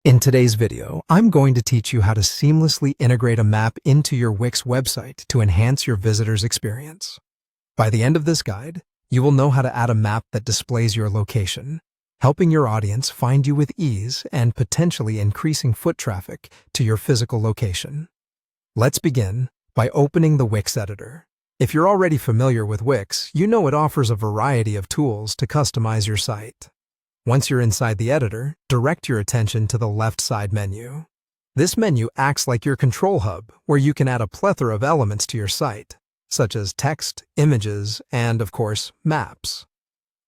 In today's video, I'm going to teach you how to seamlessly integrate a map into your Wix website to enhance your visitor's experience. By the end of this guide, you will know how to add a map that displays your location, helping your audience find you with ease and potentially increasing foot traffic to your physical location. Let's begin by opening the Wix editor. If you're already familiar with Wix, you know it offers a variety of tools to customize your site. Once you're inside the editor, direct your attention to the left side menu. This menu acts like your control hub, where you can add a plethora of elements to your site, such as text, images, and, of course, maps.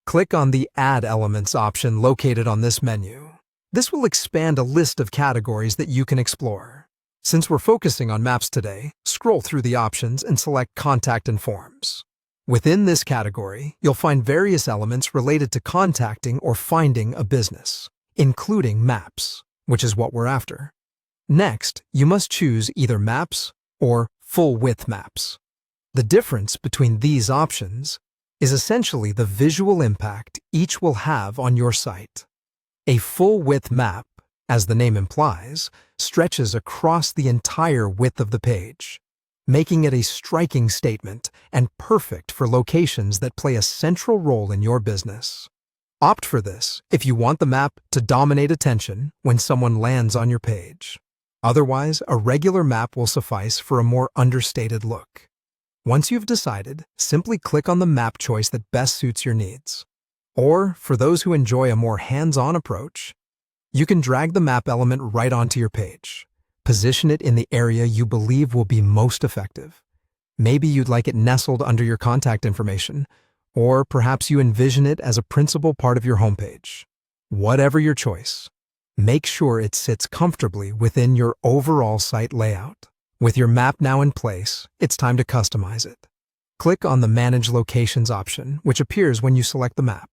Click on the Add Elements option located on this menu. This will expand a list of categories that you can explore. Since we're focusing on maps today, scroll through the options and select Contact and Forms. Within this category, you'll find various elements related to contacting or finding a business, including maps, which is what we're after. Next, you must choose either maps or full-width maps. The difference between these options is essentially the visual impact each will have on your site. A full-width map, as the name implies, stretches across the entire width of the page, making it a striking statement and perfect for locations that play a central role in your business. Opt for this if you want the map to dominate attention when someone lands on your page. Otherwise, a regular map will suffice for a more understated look. Once you've decided, simply click on the map choice that best suits your needs. Or, for those who enjoy a more hands-on approach, you can drag the map element right onto your page. Position it in the area you believe will be most effective. Maybe you'd like it nestled under your contact information, or perhaps you envision it as a principal part of your homepage. Whatever your choice, make sure it sits comfortably within your overall site layout. With your map now in place, it's time to customize it. Click on the Manage Locations option, which appears when you select the map.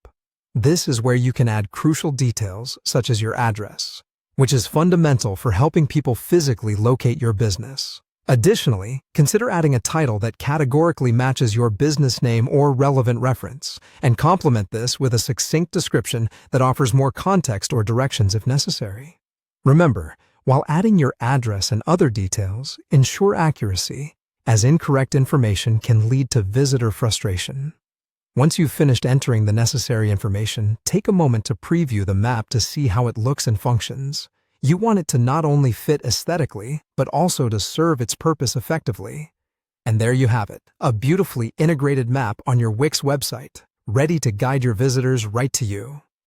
This is where you can add crucial details such as your address, which is fundamental for helping people physically locate your business. Additionally, consider adding a title that categorically matches your business name or relevant reference, and complement this with a succinct description that offers more context or directions if necessary. Remember, while adding your address and other details, ensure accuracy, as incorrect information can lead to visitor frustration. Once you've finished entering the necessary information, take a moment to preview the map to see how it looks and functions. You want it to not only fit aesthetically, but also to serve its purpose effectively. And there you have it, a beautifully integrated map on your Wix website, ready to guide your visitors right to you.